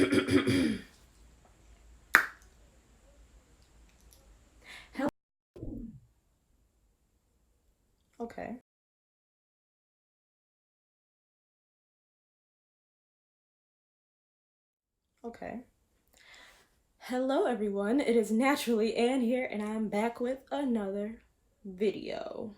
Hell, okay. Okay. Hello everyone. It is Naturally Ann here and I'm back with another video.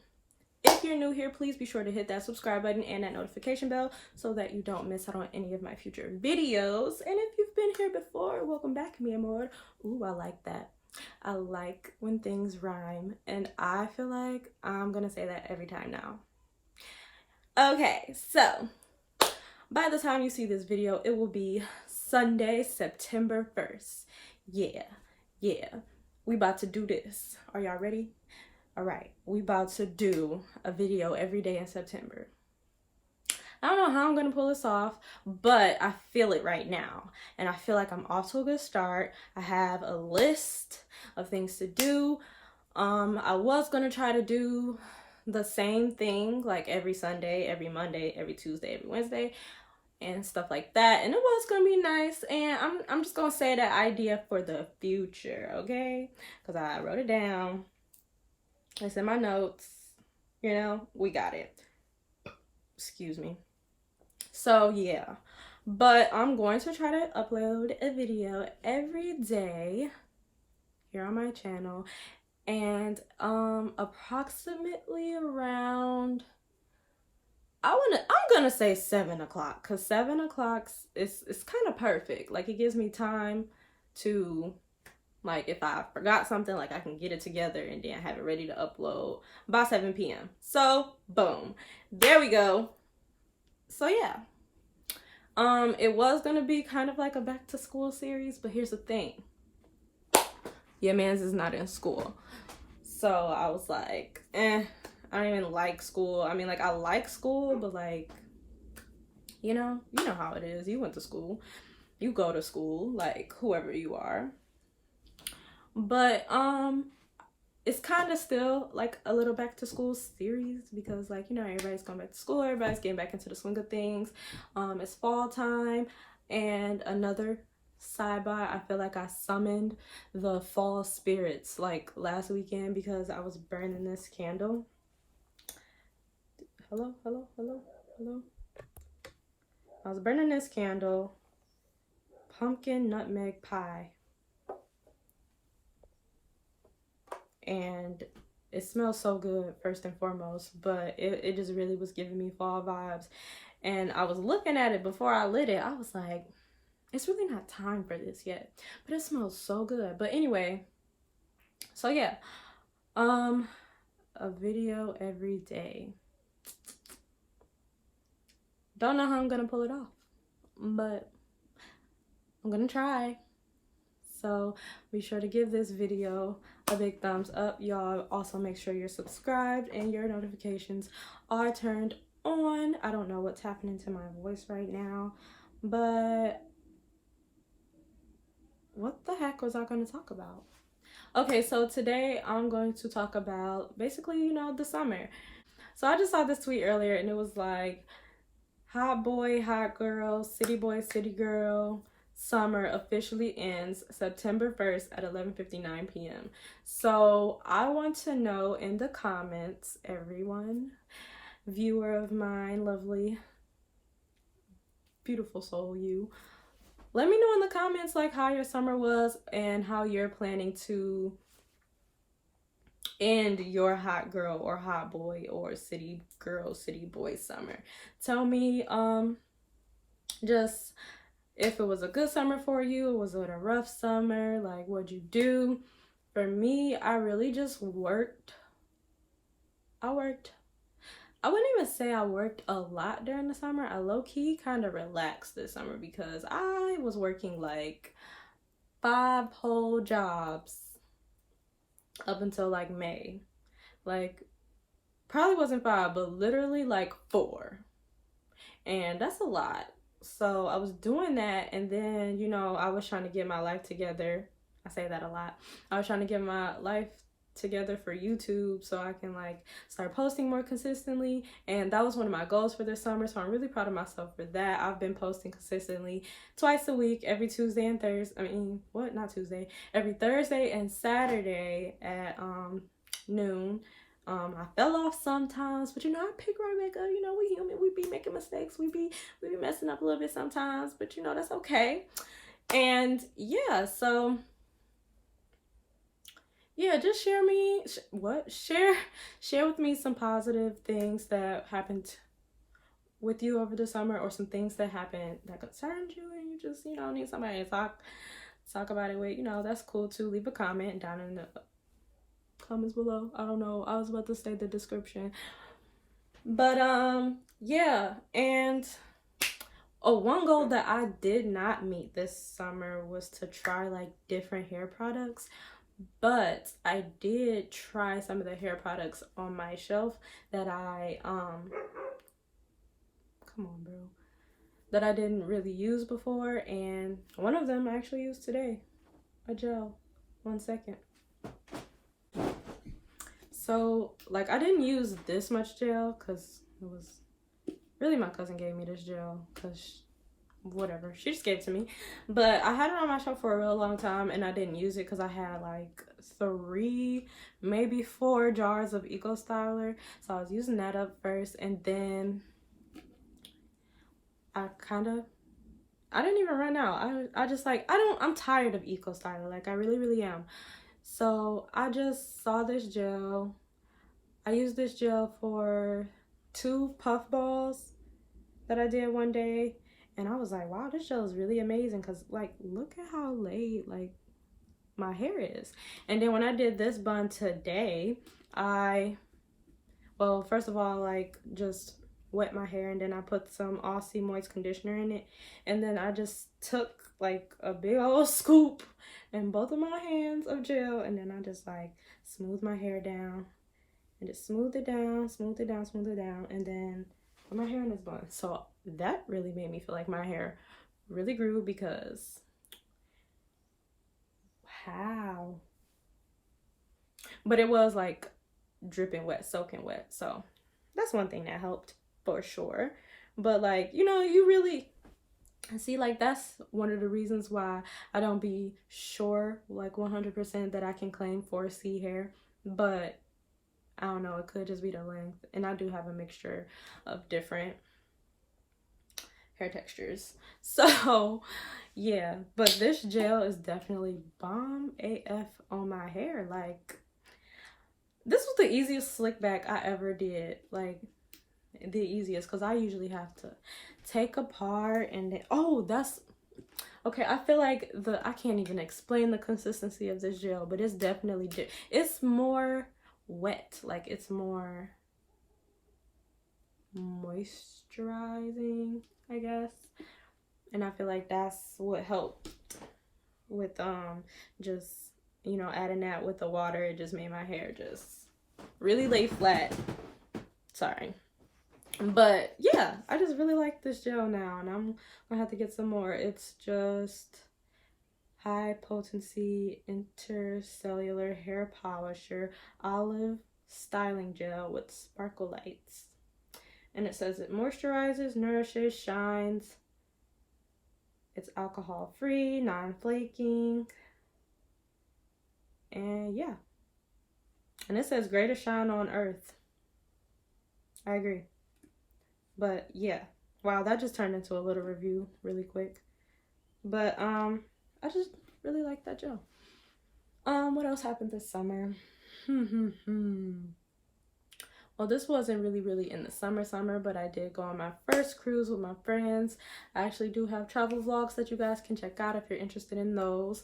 If you're new here, please be sure to hit that subscribe button and that notification bell so that you don't miss out on any of my future videos. And if you've been here before, welcome back, mi amor. Ooh, I like that. I like when things rhyme, and I feel like I'm gonna say that every time now. Okay, so by the time you see this video, it will be Sunday, September 1st. Yeah. We about to do this. Are y'all ready? All right, we about to do a video every day in September. I don't know how I'm gonna pull this off, but I feel it right now. And I feel like I'm off to a good start. I have a list of things to do. I was gonna try to do the same thing like every Sunday, every Monday, every Tuesday, every Wednesday, and stuff like that, and it was gonna be nice. And I'm just gonna say that idea for the future, okay? Because I wrote it down, it's in my notes, we got it. Excuse me. So yeah, but I'm going to try to upload a video every day here on my channel, and approximately around, I'm gonna say 7 o'clock, because 7 o'clock is kind of perfect. Like, it gives me time to, like, if I forgot something, like, I can get it together and then have it ready to upload by 7 p.m. So boom, there we go. So yeah, it was gonna be kind of like a back to school series, but here's the thing, your man's is not in school. So I was like, I don't even like school. I mean, like, I like school, but like, you know how it is. You went to school, you go to school, like, whoever you are. But it's kind of still like a little back to school series, because, like, everybody's going back to school, everybody's getting back into the swing of things. It's fall time. And another sidebar, I feel like I summoned the fall spirits like last weekend because I was burning this candle. Hello. I was burning this candle, pumpkin nutmeg pie, and it smells so good, first and foremost, but it just really was giving me fall vibes. And I was looking at it before I lit it. I was like, it's really not time for this yet, but it smells so good. But anyway, so yeah, a video every day. Don't know how I'm gonna pull it off, but I'm gonna try. So be sure to give this video a big thumbs up. Y'all also make sure you're subscribed and your notifications are turned on. I don't know what's happening to my voice right now, but what the heck was I going to talk about? Okay, so today I'm going to talk about basically, the summer. So I just saw this tweet earlier, and it was like, hot boy, hot girl, city boy, city girl, summer officially ends September 1st at 11:59 p.m. So I want to know in the comments, everyone, viewer of mine, lovely, beautiful soul, you, let me know in the comments, like, how your summer was and how you're planning to end your hot girl or hot boy or city girl, city boy summer. Tell me just if it was a good summer for you, was it a rough summer, like, what'd you do? For me, I really just worked. I wouldn't even say I worked a lot during the summer. I low-key kind of relaxed this summer because I was working like 5 whole jobs up until like May. Like, probably wasn't 5, but literally like 4. And that's a lot. So I was doing that, and then, I was trying to get my life together. I say that a lot. I was trying to get my life together for YouTube so I can like start posting more consistently, and that was one of my goals for this summer, so I'm really proud of myself for that. I've been posting consistently twice a week, every Tuesday and Thursday. Every Thursday and Saturday at noon. I fell off sometimes, but you know, I pick right back up. You know, we human, we be making mistakes, we be messing up a little bit sometimes, but you know, that's okay. And yeah, so yeah, just share with me some positive things that happened with you over the summer, or some things that happened that concerned you and you just, you know, need somebody to talk about it with. You know, that's cool too. Leave a comment down in the comments below. I don't know, I was about to say the description, but yeah. And one goal that I did not meet this summer was to try like different hair products, but I did try some of the hair products on my shelf that I come on bro, that I didn't really use before, and one of them I actually used today, a gel. 1 second. So like I didn't use this much gel because it was really, my cousin gave me this gel because whatever, she just gave it to me, but I had it on my shelf for a real long time and I didn't use it because I had like 3, maybe 4 jars of Eco Styler, so I was using that up first, and then I didn't even run out. I just like, I'm tired of Eco Styler, like I really am. So I just saw this gel. I used this gel for 2 puff balls that I did one day, and I was like, wow, this gel is really amazing, because like look at how laid like my hair is. And then when I did this bun today, well, first of all, like just wet my hair, and then I put some Aussie moist conditioner in it, and then I just took like a big old scoop in both of my hands of gel, and then I just like smoothed my hair down and just smooth it down, and then put my hair in this bun. So that really made me feel like my hair really grew, because how? But it was like dripping wet, soaking wet. So that's one thing that helped for sure. But like, you know, you really see, like that's one of the reasons why I don't be sure like 100% that I can claim 4C hair. But I don't know, it could just be the length, and I do have a mixture of different hair textures. So yeah, but this gel is definitely bomb AF on my hair. Like this was the easiest slick back I ever did, like the easiest, because I usually have to take apart and then, oh, that's okay. I feel like I can't even explain the consistency of this gel, but it's definitely it's more wet, like it's more moisturizing, I guess. And I feel like that's what helped with just, you know, adding that with the water. It just made my hair just really lay flat. Sorry. But yeah, I just really like this gel now, and I'm gonna have to get some more. It's just high potency intercellular hair polisher olive styling gel with sparkle lights, and it says it moisturizes, nourishes, shines. It's alcohol free, non-flaking, and yeah, and it says greatest shine on earth. I agree. But yeah, wow, that just turned into a little review really quick. But I just really like that gel. What else happened this summer? Well, this wasn't really in the summer, but I did go on my first cruise with my friends. I actually do have travel vlogs that you guys can check out if you're interested in those.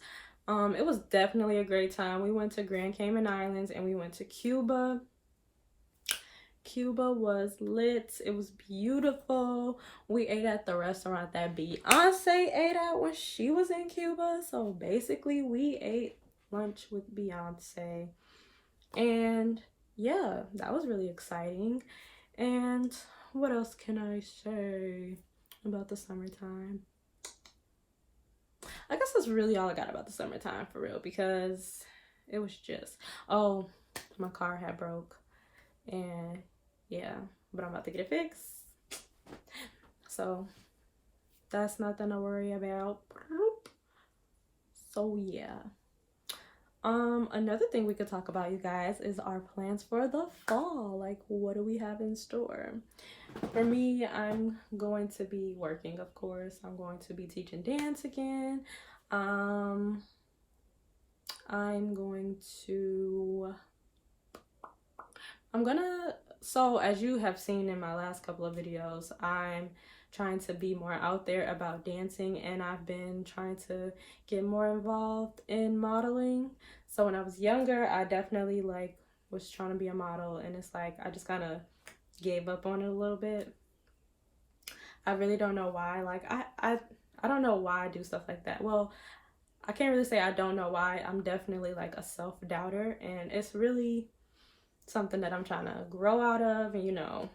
It was definitely a great time. We went to Grand Cayman Islands and we went to Cuba. Cuba was lit. It was beautiful. We ate at the restaurant that Beyonce ate at when she was in Cuba. So basically we ate lunch with Beyonce. And yeah, that was really exciting. And what else can I say about the summertime? I guess that's really all I got about the summertime, for real, because It was just, oh, my car had broke, and yeah, but I'm about to get it fixed, so that's nothing to worry about. So yeah. Another thing we could talk about, you guys, is our plans for the fall. Like, what do we have in store? For me, I'm going to be working, of course. I'm going to be teaching dance again. I'm gonna, so as you have seen in my last couple of videos, I'm trying to be more out there about dancing, and I've been trying to get more involved in modeling. So when I was younger, I definitely like was trying to be a model, and it's like I just kind of gave up on it a little bit. I really don't know why. Like I don't know why I do stuff like that. Well, I can't really say I don't know why. I'm definitely like a self-doubter, and it's really something that I'm trying to grow out of and, you know,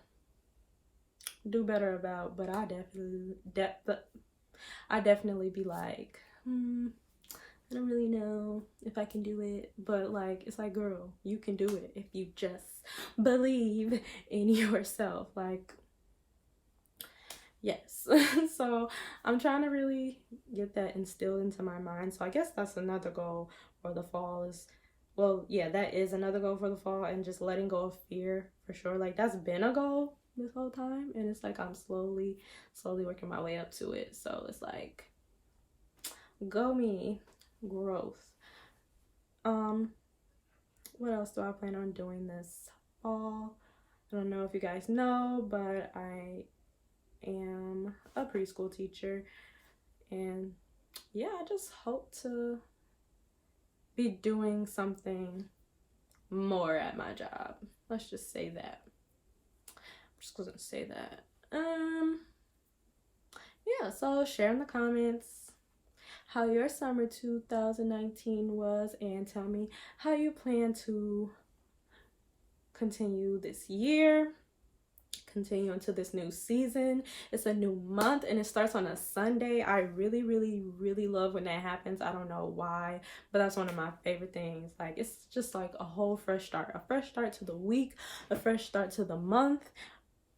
do better about. But I definitely be like, I don't really know if I can do it. But like, it's like, girl, you can do it if you just believe in yourself. Like, yes. So I'm trying to really get that instilled into my mind. So I guess that's another goal for the fall is, well, yeah, that is another goal for the fall, and just letting go of fear for sure. Like, that's been a goal this whole time, and it's like I'm slowly working my way up to it. So it's like, go me, growth. What else do I plan on doing this fall? I don't know if you guys know, but I am a preschool teacher, and yeah, I just hope to be doing something more at my job. Let's just say that. I'm just gonna say that. Yeah, so share in the comments how your summer 2019 was, and tell me how you plan to continue this year, continue into this new season. It's a new month, and it starts on a Sunday. I really, really, really love when that happens. I don't know why, but that's one of my favorite things. Like, it's just like a whole fresh start, a fresh start to the week, a fresh start to the month.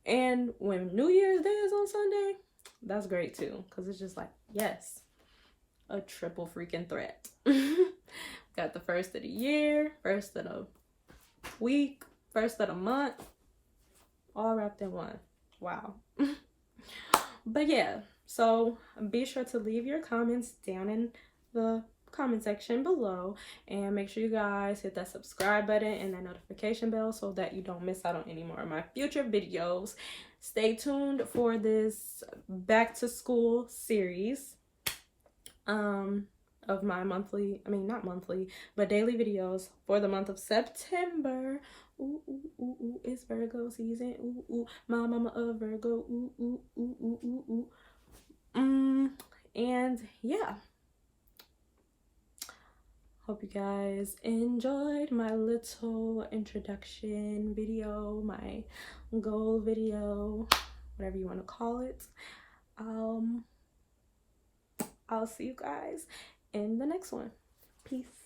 And when New Year's Day is on Sunday, that's great too, because it's just like, yes, a triple freaking threat. Got the first of the year, first of the week, first of the month, all wrapped in one. Wow. But yeah, so be sure to leave your comments down in the comment section below, and make sure you guys hit that subscribe button and that notification bell so that you don't miss out on any more of my future videos. Stay tuned for this back to school series of my monthly, I mean, not monthly, but daily videos for the month of September. Ooh, ooh, ooh, ooh, it's Virgo season. Ooh, ooh, my mama a Virgo. Ooh, ooh, ooh, ooh, ooh, ooh. And yeah, hope you guys enjoyed my little introduction video, my goal video, whatever you want to call it. I'll see you guys in the next one. Peace.